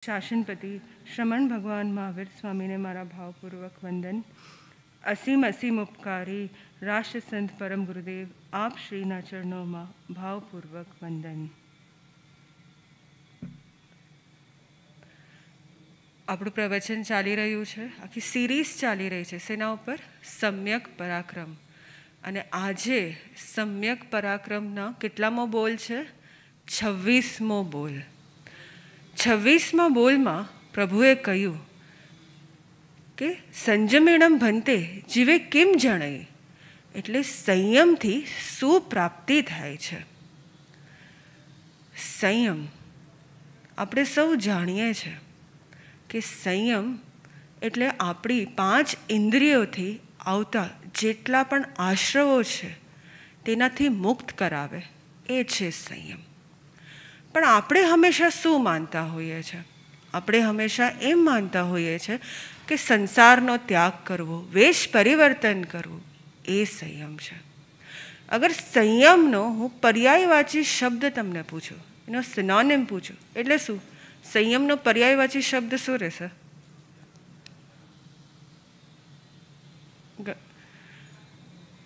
શાસનપતિ શ્રમણ ભગવાન મહાવીર સ્વામીને મારા ભાવપૂર્વક વંદન. અસીમ અસીમ ઉપકારી રાષ્ટ્ર સંત પરમ ગુરુદેવ આપ શ્રીના ચરણોમાં ભાવપૂર્વક વંદન. આપણું પ્રવચન ચાલી રહ્યું છે, આખી સિરીઝ ચાલી રહી છે શેના ઉપર? સમ્યક પરાક્રમ. અને આજે સમ્યક પરાક્રમના કેટલામો બોલ છે? 26મો બોલ. 26મા બોલમાં પ્રભુએ કહ્યું કે સંયમેણમ ભંતે જીવે કેમ જણાય, એટલે સંયમથી શું પ્રાપ્તિ થાય છે. સંયમ આપણે સૌ જાણીએ છીએ કે સંયમ એટલે આપણી 5 ઇન્દ્રિયોથી આવતા જેટલા પણ આશ્રવો છે તેનાથી મુક્ત કરાવે, એ છે સંયમ. પણ આપણે હંમેશા શું માનતા હોઈએ છીએ? આપણે હંમેશા એમ માનતા હોઈએ છીએ કે સંસારનો ત્યાગ કરવો, વેશ પરિવર્તન કરવું, એ સંયમ છે. અગર સંયમનો હું પર્યાયવાચી શબ્દ તમને પૂછું, એનો સિનોનિમ પૂછું, એટલે શું? સંયમનો પર્યાયવાચી શબ્દ શું રહેશે?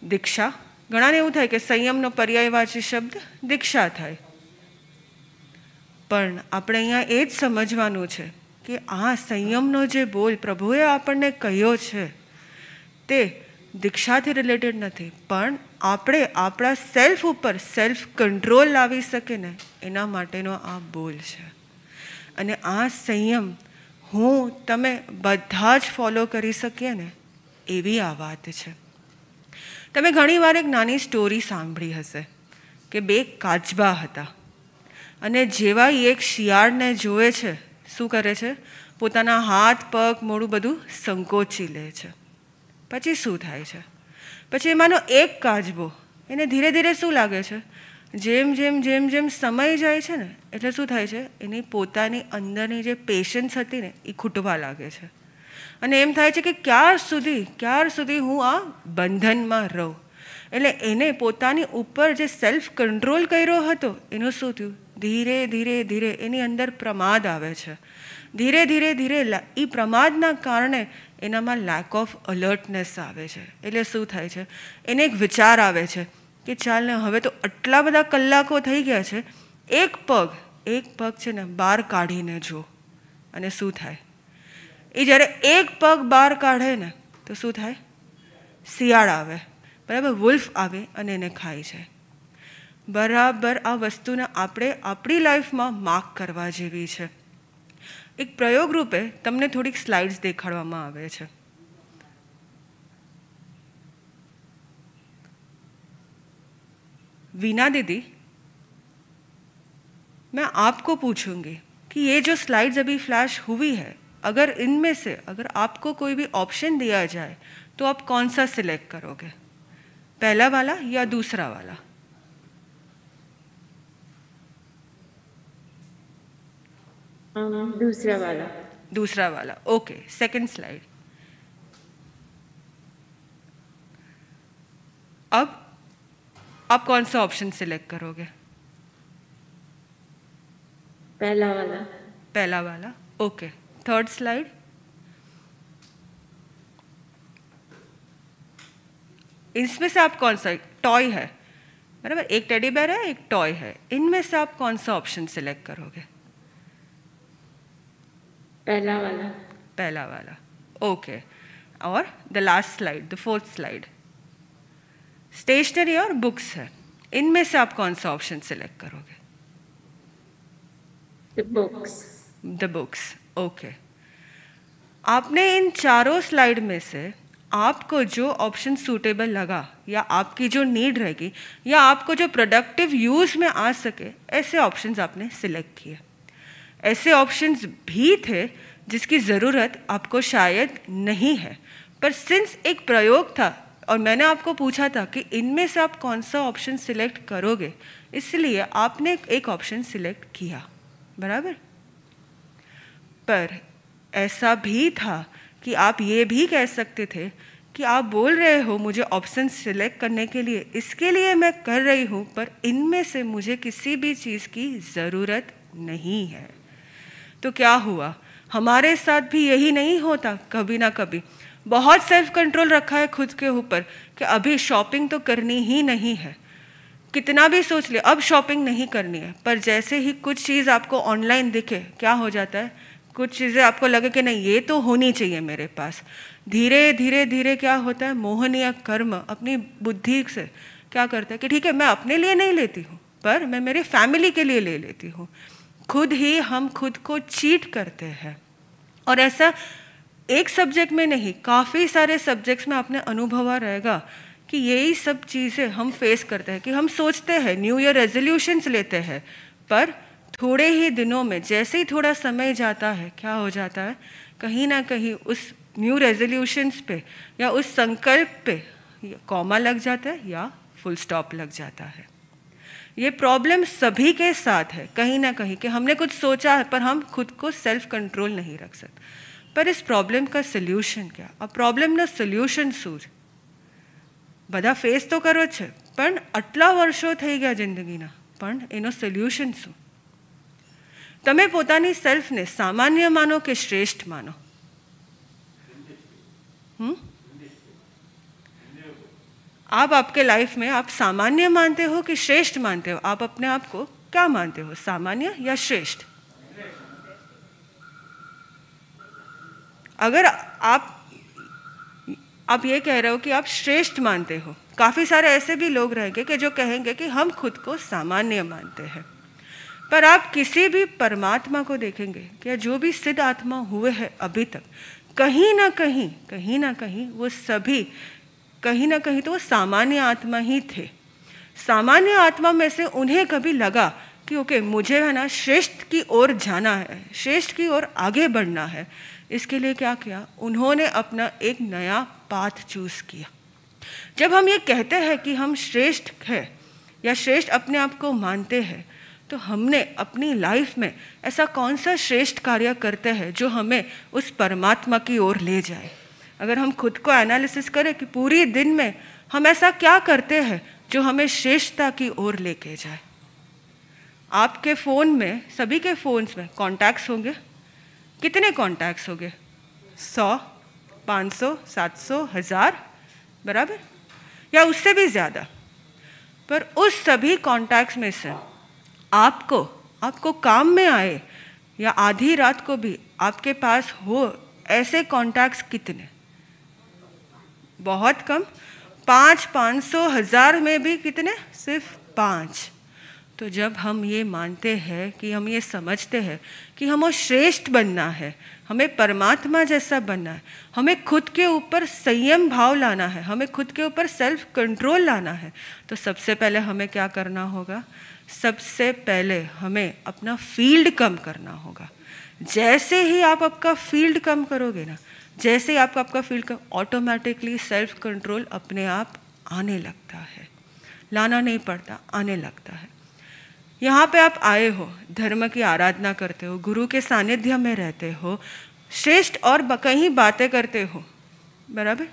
દીક્ષા. ઘણાને એવું થાય કે સંયમનો પર્યાયવાચી શબ્દ દીક્ષા થાય. પણ આપણે અહીંયા એ જ સમજવાનું છે કે આ સંયમનો જે બોલ પ્રભુએ આપણને કહ્યો છે તે દીક્ષાથી રિલેટેડ નથી, પણ આપણે આપણા સેલ્ફ ઉપર સેલ્ફ કંટ્રોલ લાવી શકીએ ને એના માટેનો આ બોલ છે. અને આ સંયમ હું તમે બધા જ ફોલો કરી શકીએ ને એવી આ વાત છે. તમે ઘણીવાર એક નાની સ્ટોરી સાંભળી હશે કે 2 કાચબા હતા અને જેવા એક શિયાળને જોવે છે, શું કરે છે? પોતાના હાથ પગ મોઢું બધું સંકોચી લે છે. પછી શું થાય છે? પછી એમાંનો એક કાચબો, એને ધીરે ધીરે શું લાગે છે? જેમ જેમ જેમ જેમ સમય જાય છે ને એટલે શું થાય છે? એની પોતાની અંદરની જે પેશન્સ હતી ને એ ખૂટવા લાગે છે. અને એમ થાય છે કે ક્યાર સુધી હું આ બંધનમાં રહું. એટલે એને પોતાની ઉપર જે સેલ્ફ કંટ્રોલ કર્યો હતો એનું શું થયું? ધીરે ધીરે ધીરે એની અંદર પ્રમાદ આવે છે. ધીરે ધીરે ધીરે એ પ્રમાદના કારણે એનામાં લેક ઓફ અલર્ટનેસ આવે છે. એટલે શું થાય છે? એને એક વિચાર આવે છે કે ચાલ ને હવે તો આટલા બધા કલાકો થઈ ગયા છે, એક પગ છે ને બહાર કાઢીને જો. અને શું થાય? એ જ્યારે એક પગ બહાર કાઢે ને તો શું થાય? શિયાળ આવે, બરાબર, વુલ્ફ આવે અને એને ખાય છે. બરાબર આ વસ્તુને આપણે આપણી લાઈફમાં માર્ક કરવા જેવી છે. એક પ્રયોગ રૂપે તમને થોડીક સ્લાઇડ્સ દેખાડવામાં આવે છે. वीना दीदी, मैं आपको पूछूंगी कि ये जो स्लाइड्स अभी फ्लैश हुई है, अगर इनमें से अगर आपको कोई भी ऑप्शन दिया जाए तो आप कौन सा सिलेक्ट करोगे? पहला वाला या दूसरा वाला? दूसरा वाला. दूसरा वाला. Okay, second slide. अब आप कौन सा ऑप्शन सिलेक्ट करोगे? पहला वाला. पहला वाला. Okay, third slide. इसमें से आप कौन सा? टॉय है, बराबर, एक टेडी बेयर है, एक टॉय है. इनमें से आप कौन सा ऑप्शन सिलेक्ट करोगे? पहला वाला. पहला वाला. ओके. और the last slide, the fourth slide. Stationery और बुक्स है, इनमें से आप कौन सा ऑप्शन सिलेक्ट करोगे? The books. The books. Okay. आपने इन चारों स्लाइड में से आपको जो ऑप्शन सूटेबल लगा या आपकी जो नीड रहेगी या आपको जो प्रोडक्टिव यूज़ में आ सके, ऐसे ऑप्शंस आपने सिलेक्ट किए. ऐसे ऑप्शंस भी थे जिसकी ज़रूरत आपको शायद नहीं है, पर सिंस एक प्रयोग था और मैंने आपको पूछा था कि इनमें से आप कौन सा ऑप्शन सिलेक्ट करोगे, इसलिए आपने एक ऑप्शन सिलेक्ट किया, बराबर. पर ऐसा भी था कि आप ये भी कह सकते थे कि आप बोल रहे हो मुझे ऑप्शन सिलेक्ट करने के लिए, इसके लिए मैं कर रही हूँ, पर इनमें से मुझे किसी भी चीज़ की ज़रूरत नहीं है. तो क्या हुआ, हमारे साथ भी यही नहीं होता कभी ना कभी। बहुत सेल्फ कंट्रोल रखा है खुद के ऊपर कि अभी शॉपिंग तो करनी ही नहीं है, कितना भी सोच ले अब शॉपिंग नहीं करनी है, पर जैसे ही कुछ चीज़ आपको ऑनलाइन दिखे क्या हो जाता है, कुछ चीज़ें आपको लगे कि नहीं ये तो होनी चाहिए मेरे पास, धीरे धीरे धीरे क्या होता है, मोहनीय कर्म अपनी बुद्धि से क्या करता है कि ठीक है मैं अपने लिए नहीं लेती हूँ पर मैं मेरे फैमिली के लिए ले लेती हूँ। खुद ही हम खुद को चीट करते हैं। और ऐसा एक सब्जेक्ट में नहीं, काफ़ी सारे सब्जेक्ट्स में आपने अनुभव रहेगा कि यही सब चीज़ें हम फेस करते हैं कि हम सोचते हैं न्यू ईयर रेजोल्यूशंस लेते हैं, पर थोड़े ही दिनों में जैसे ही थोड़ा समय जाता है क्या हो जाता है, कहीं ना कहीं उस न्यू रेजोल्यूशंस पे या उस संकल्प पे कॉमा लग जाता है या फुल स्टॉप लग जाता है। ये प्रॉब्लम सभी के साथ है कहीं ना कहीं कि हमने कुछ सोचा है पर हम खुद को सेल्फ कंट्रोल नहीं रख सकते। पर इस प्रॉब्लम का सोल्यूशन क्या? આ પ્રોબ્લેમનો સોલ્યુશન શું છે? બધા ફેસ તો કરો છે પણ આટલા વર્ષો થઈ ગયા જિંદગીના, પણ એનો સોલ્યુશન શું? તમે પોતાની સેલ્ફને સામાન્ય માનો કે શ્રેષ્ઠ માનો? आप आपके लाइफ में आप सामान्य मानते हो कि श्रेष्ठ मानते हो? आप अपने आप को क्या मानते हो, सामान्य या श्रेष्ठ? अगर आप ये कह रहे हो कि आप श्रेष्ठ मानते हो, काफ़ी सारे ऐसे भी लोग रहेंगे कि जो कहेंगे कि हम खुद को सामान्य मानते हैं, पर आप किसी भी परमात्मा को देखेंगे कि जो भी सिद्ध आत्मा हुए हैं अभी तक, कहीं ना कहीं वो सभी कहीं ना कहीं तो वो सामान्य आत्मा ही थे। सामान्य आत्मा में से उन्हें कभी लगा कि ओके मुझे है ना श्रेष्ठ की ओर जाना है, श्रेष्ठ की ओर आगे बढ़ना है, इसके लिए क्या किया, उन्होंने अपना एक नया पाथ चूज़ किया। जब हम ये कहते हैं कि हम श्रेष्ठ हैं या श्रेष्ठ अपने आप को मानते हैं, तो हमने अपनी लाइफ में ऐसा कौन सा श्रेष्ठ कार्य करते हैं जो हमें उस परमात्मा की ओर ले जाए। अगर हम खुद को एनालिसिस करें कि पूरी दिन में हम ऐसा क्या करते हैं जो हमें श्रेष्ठता की ओर लेके जाए। आपके फ़ोन में, सभी के फ़ोन्स में कॉन्टैक्ट्स होंगे, कितने कॉन्टैक्ट्स होंगे? 100, 500, 700, 1000, बराबर, या उससे भी ज़्यादा। पर उस सभी कॉन्टैक्ट्स में से आपको काम में आए या आधी रात को भी आपके पास हो ऐसे कॉन्टैक्ट्स कितने? बहुत कम। 500, 500, 1000 में भी कितने? सिर्फ 5। तो जब हम ये मानते हैं कि हम ये समझते हैं कि हमें श्रेष्ठ बनना है, हमें परमात्मा जैसा बनना है, हमें खुद के ऊपर संयम भाव लाना है, हमें खुद के ऊपर सेल्फ कंट्रोल लाना है, तो सबसे पहले हमें क्या करना होगा? सबसे पहले हमें अपना फील्ड कम करना होगा। जैसे ही आप आपका फील्ड कम करोगे ना, जैसे ही आपका फील्ड कम, ऑटोमेटिकली सेल्फ कंट्रोल अपने आप आने लगता है, लाना नहीं पड़ता, आने लगता है। यहाँ पे आप आए हो, धर्म की आराधना करते हो, गुरु के सानिध्य में रहते हो, श्रेष्ठ और कहीं बातें करते हो, बराबर।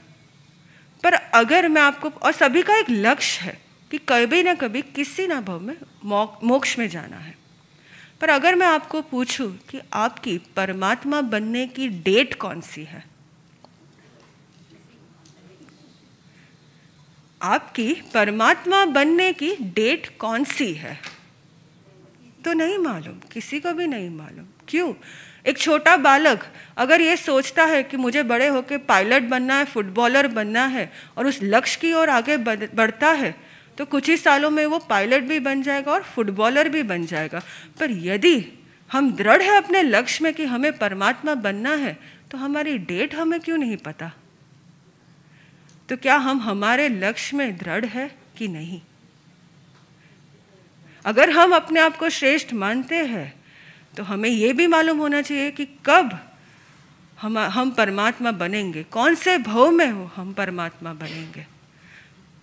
पर अगर मैं आपको, और सभी का एक लक्ष्य है कि कभी ना कभी किसी ना भाव में मोक्ष में जाना है, पर अगर मैं आपको पूछूं कि आपकी परमात्मा बनने की डेट कौन सी है, आपकी परमात्मा बनने की डेट कौन सी है, तो नहीं मालूम, किसी को भी नहीं मालूम। क्यों? एक छोटा बालक अगर ये सोचता है कि मुझे बड़े होकर पायलट बनना है, फुटबॉलर बनना है, और उस लक्ष्य की ओर आगे बढ़ता है, तो कुछ ही सालों में वो पायलट भी बन जाएगा और फुटबॉलर भी बन जाएगा। पर यदि हम दृढ़ है अपने लक्ष्य में कि हमें परमात्मा बनना है, तो हमारी डेट हमें क्यों नहीं पता? तो क्या हम हमारे लक्ष्य में दृढ़ है कि नहीं? अगर हम अपने आप को श्रेष्ठ मानते हैं तो हमें ये भी मालूम होना चाहिए कि कब हम परमात्मा बनेंगे, कौन से भाव में हो हम परमात्मा बनेंगे।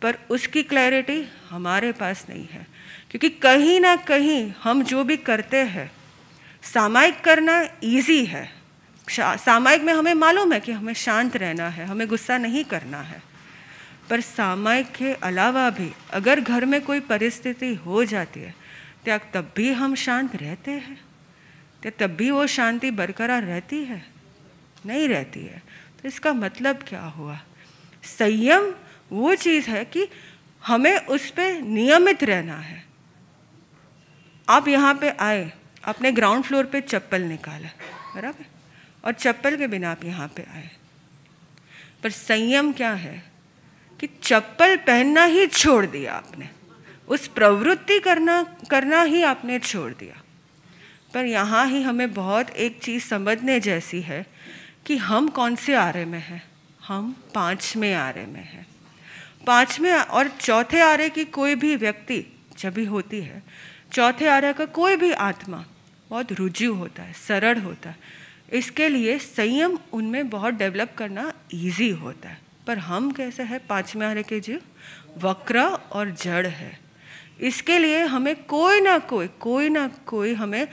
पर उसकी क्लैरिटी हमारे पास नहीं है, क्योंकि कहीं ना कहीं हम जो भी करते हैं, सामायिक करना इजी है, सामायिक में हमें मालूम है कि हमें शांत रहना है, हमें गुस्सा नहीं करना है, पर सामायिक के अलावा भी अगर घर में कोई परिस्थिति हो जाती है, क्या तब भी हम शांत रहते हैं? तो तब भी वो शांति बरकरार रहती है? नहीं रहती है। तो इसका मतलब क्या हुआ? संयम वो चीज़ है कि हमें उस पर नियमित रहना है। आप यहाँ पे आए, अपने ग्राउंड फ्लोर पे चप्पल निकाला, बराबर, और चप्पल के बिना आप यहाँ पे आए, पर संयम क्या है कि चप्पल पहनना ही छोड़ दिया आपने, उस प्रवृत्ति करना ही आपने छोड़ दिया। पर यहाँ ही हमें बहुत एक चीज़ समझने जैसी है कि हम कौन से आरे में हैं। हम 5वें आरे में हैं। 5वें और चौथे आरे की कोई भी व्यक्ति जब भी होती है, चौथे आरे का कोई भी आत्मा बहुत रुजु होता है, सरल होता है। इसके लिए संयम उनमें बहुत डेवलप करना इजी होता है। पर हम कैसे हैं? 5वें आरे के जीव वक्र और जड़ है। इसके लिए हमें कोई ना कोई हमें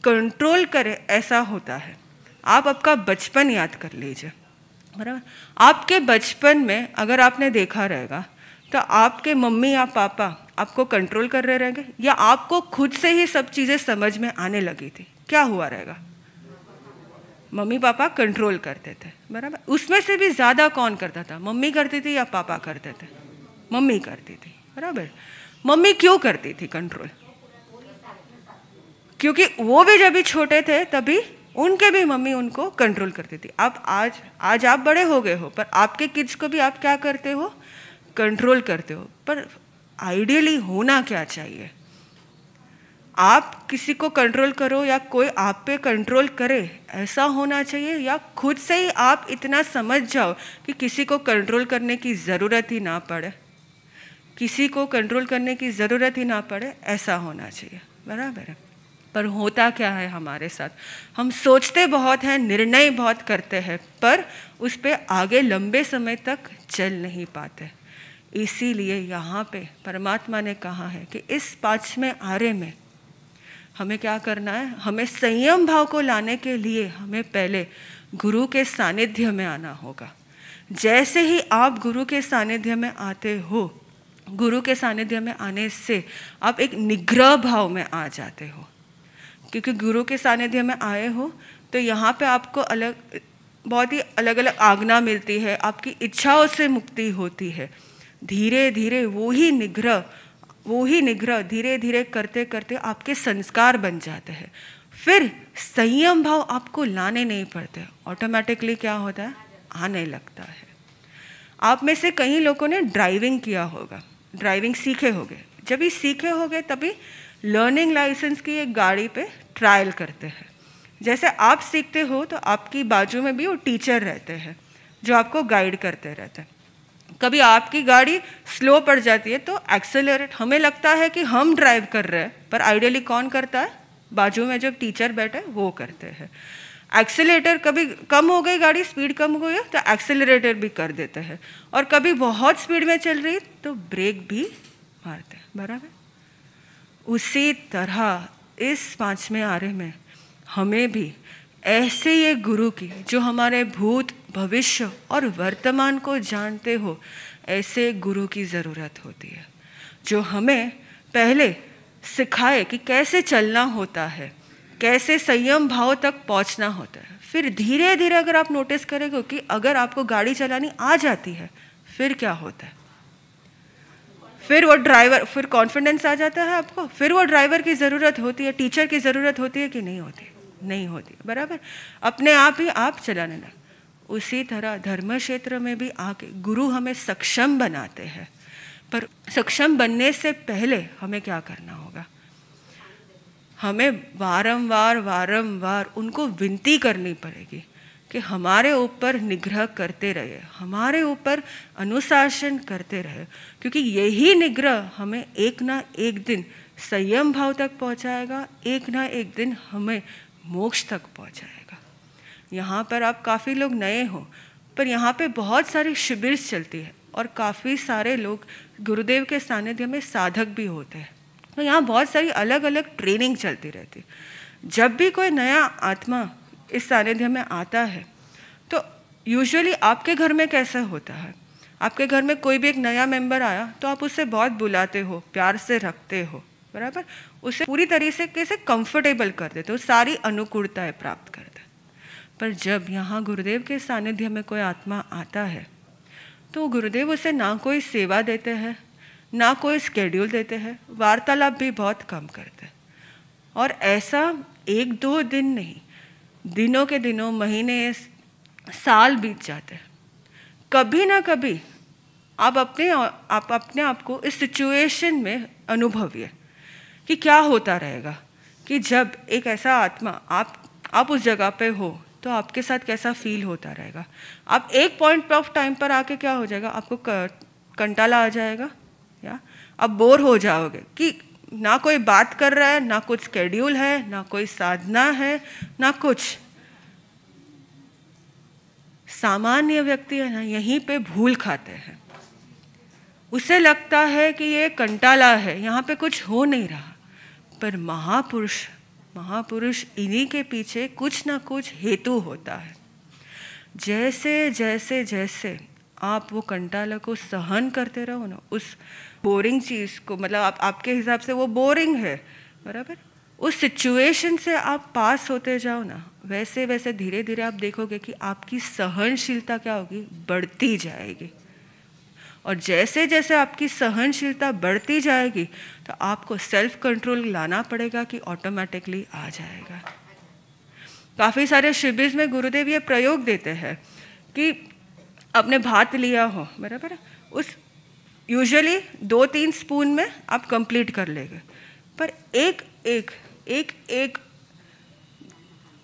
कंट्रोल करे, ऐसा होता है। आप आपका बचपन याद कर लीजिए, बराबर। आपके बचपन में अगर आपने देखा रहेगा तो आपके मम्मी या पापा आपको कंट्रोल कर रहे रहेंगे, या आपको खुद से ही सब चीज़ें समझ में आने लगी थी? क्या हुआ रहेगा? मम्मी पापा कंट्रोल करते थे, बराबर। उसमें से भी ज़्यादा कौन करता था? मम्मी करती थी या पापा करते थे? मम्मी करती थी, बराबर। मम्मी क्यों करती थी कंट्रोल? क्योंकि वो भी जब भी छोटे थे तभी उनके भी मम्मी उनको कंट्रोल करती थी। अब आज आप बड़े हो गए हो, पर आपके किड्स को भी आप क्या करते हो? कंट्रोल करते हो। पर आइडियली होना क्या चाहिए? आप किसी को कंट्रोल करो या कोई आप पे कंट्रोल करे, ऐसा होना चाहिए? या खुद से ही आप इतना समझ जाओ कि किसी को कंट्रोल करने की ज़रूरत ही ना पड़े, किसी को कंट्रोल करने की ज़रूरत ही ना पड़े, ऐसा होना चाहिए, बराबर है। पर होता क्या है हमारे साथ? हम सोचते बहुत हैं, निर्णय बहुत करते हैं, पर उस पर आगे लंबे समय तक चल नहीं पाते। इसीलिए यहाँ पे परमात्मा ने कहा है कि इस 5वें आरे में हमें क्या करना है? हमें संयम भाव को लाने के लिए हमें पहले गुरु के सानिध्य में आना होगा। जैसे ही आप गुरु के सानिध्य में आते हो, गुरु के सानिध्य में आने से आप एक निग्रह भाव में आ जाते हो। क्योंकि गुरु के सानिध्य में आए हो तो यहाँ पे आपको बहुत ही अलग अलग आज्ञा मिलती है, आपकी इच्छाओं से मुक्ति होती है। धीरे धीरे वो ही निग्रह धीरे धीरे करते करते आपके संस्कार बन जाते हैं। फिर संयम भाव आपको लाने नहीं पड़ते, ऑटोमेटिकली क्या होता है? आने लगता है। आप में से कई लोगों ने ड्राइविंग किया होगा, ड्राइविंग सीखे होंगे। जब भी सीखे होंगे तभी लर्निंग लाइसेंस की एक गाड़ी पे ट्रायल करते हैं। जैसे आप सीखते हो तो आपकी बाजू में भी वो टीचर रहते हैं जो आपको गाइड करते रहते हैं। कभी आपकी गाड़ी स्लो पड़ जाती है तो एक्सेलरेट, हमें लगता है कि हम ड्राइव कर रहे हैं, पर आइडियली कौन करता है? बाजू में जब टीचर बैठे वो करते हैं। एक्सेलेटर, कभी कम हो गई गाड़ी, स्पीड कम हो गई तो एक्सेलरेटर भी कर देते हैं, और कभी बहुत स्पीड में चल रही तो ब्रेक भी मारते हैं, बराबर। उसी तरह इस 5वें आरे में हमें भी ऐसे ये गुरु की, जो हमारे भूत भविष्य और वर्तमान को जानते हो, ऐसे गुरु की ज़रूरत होती है, जो हमें पहले सिखाए कि कैसे चलना होता है, कैसे संयम भाव तक पहुंचना होता है। फिर धीरे धीरे अगर आप नोटिस करेंगे कि अगर आपको गाड़ी चलानी आ जाती है, फिर क्या होता है? फिर वो ड्राइवर, फिर कॉन्फिडेंस आ जाता है आपको, फिर वो ड्राइवर की ज़रूरत होती है, टीचर की ज़रूरत होती है कि नहीं होती? नहीं होती, बराबर। अपने आप ही आप चलाने लगे। उसी तरह धर्म क्षेत्र में भी आके गुरु हमें सक्षम बनाते हैं, पर सक्षम बनने से पहले हमें क्या करना होगा? हमें वारंवार उनको विनती करनी पड़ेगी कि हमारे ऊपर निग्रह करते रहे, हमारे ऊपर अनुशासन करते रहे, क्योंकि यही निग्रह हमें एक ना एक दिन संयम भाव तक पहुंचाएगा, एक ना एक दिन हमें मोक्ष तक पहुंचाएगा। यहाँ पर आप काफ़ी लोग नए हो, पर यहाँ पे बहुत सारी शिविर चलती है और काफ़ी सारे लोग गुरुदेव के सानिध्य में साधक भी होते हैं। तो यहाँ बहुत सारी अलग अलग ट्रेनिंग चलती रहती है। जब भी कोई नया आत्मा इस सानिध्य में आता है तो यूजुअली आपके घर में कैसा होता है? आपके घर में कोई भी एक नया मेंबर आया तो आप उससे बहुत बुलाते हो, प्यार से रखते हो, बराबर, उसे पूरी तरीके से कंफर्टेबल कर देते, वो सारी अनुकूलताएं प्राप्त करते। पर जब यहाँ गुरुदेव के सानिध्य में कोई आत्मा आता है तो गुरुदेव उसे ना कोई सेवा देते हैं, ना कोई स्केड्यूल देते हैं, वार्तालाप भी बहुत कम करते हैं। और ऐसा 1-2 दिन नहीं, दिनों के दिनों, महीने, साल बीत जाते हैं। कभी ना कभी आप अपने आप को इस सिचुएशन में अनुभविए कि क्या होता रहेगा कि जब एक ऐसा आत्मा आप उस जगह पे हो तो आपके साथ कैसा फील होता रहेगा। आप एक पॉइंट ऑफ टाइम पर आके क्या हो जाएगा, आपको कंटाला आ जाएगा या आप बोर हो जाओगे कि ना कोई बात कर रहा है, ना कुछ स्केड्यूल है, ना कोई साधना है, ना कुछ। सामान्य व्यक्ति है ना, यहीं पे भूल खाते हैं। उसे लगता है कि ये कंटाला है, यहाँ पे कुछ हो नहीं रहा। पर महापुरुष इन्हीं के पीछे कुछ ना कुछ हेतु होता है। जैसे जैसे जैसे आप वो कंटाला को सहन करते रहो ना, उस बोरिंग चीज़ को, मतलब आपके हिसाब से वो बोरिंग है, बराबर, उस सिचुएशन से आप पास होते जाओ ना, वैसे वैसे धीरे धीरे आप देखोगे कि आपकी सहनशीलता क्या होगी, बढ़ती जाएगी। और जैसे जैसे आपकी सहनशीलता बढ़ती जाएगी तो आपको सेल्फ कंट्रोल लाना पड़ेगा कि ऑटोमेटिकली आ जाएगा। काफ़ी सारे शिविर में गुरुदेव ये प्रयोग देते हैं कि आपने भात लिया हो, बराबर, उस यूजुअली 2-3 स्पून में आप कंप्लीट कर लेंगे, पर एक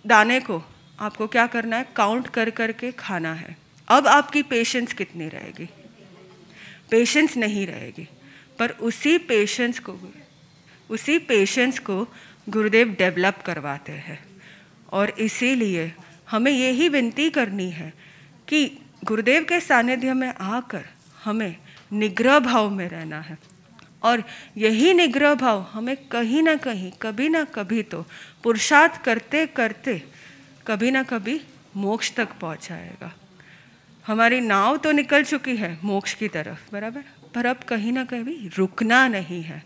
दाने को आपको क्या करना है, काउंट कर करके खाना है। अब आपकी पेशेंस कितनी रहेगी, पेशेंस नहीं रहेगी। पर उसी पेशेंस को गुरुदेव डेवलप करवाते हैं। और इसीलिए हमें यही विनती करनी है कि गुरुदेव के सानिध्य में आकर हमें निग्रह भाव में रहना है। और यही निग्रह भाव हमें कहीं ना कहीं, कभी ना कभी तो पुरुषार्थ करते करते कभी ना कभी मोक्ष तक पहुंचाएगा। हमारी नाव तो निकल चुकी है मोक्ष की तरफ, बराबर, पर अब कहीं ना कहीं रुकना नहीं है।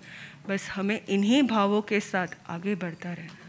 बस हमें इन्हीं भावों के साथ आगे बढ़ता रहना।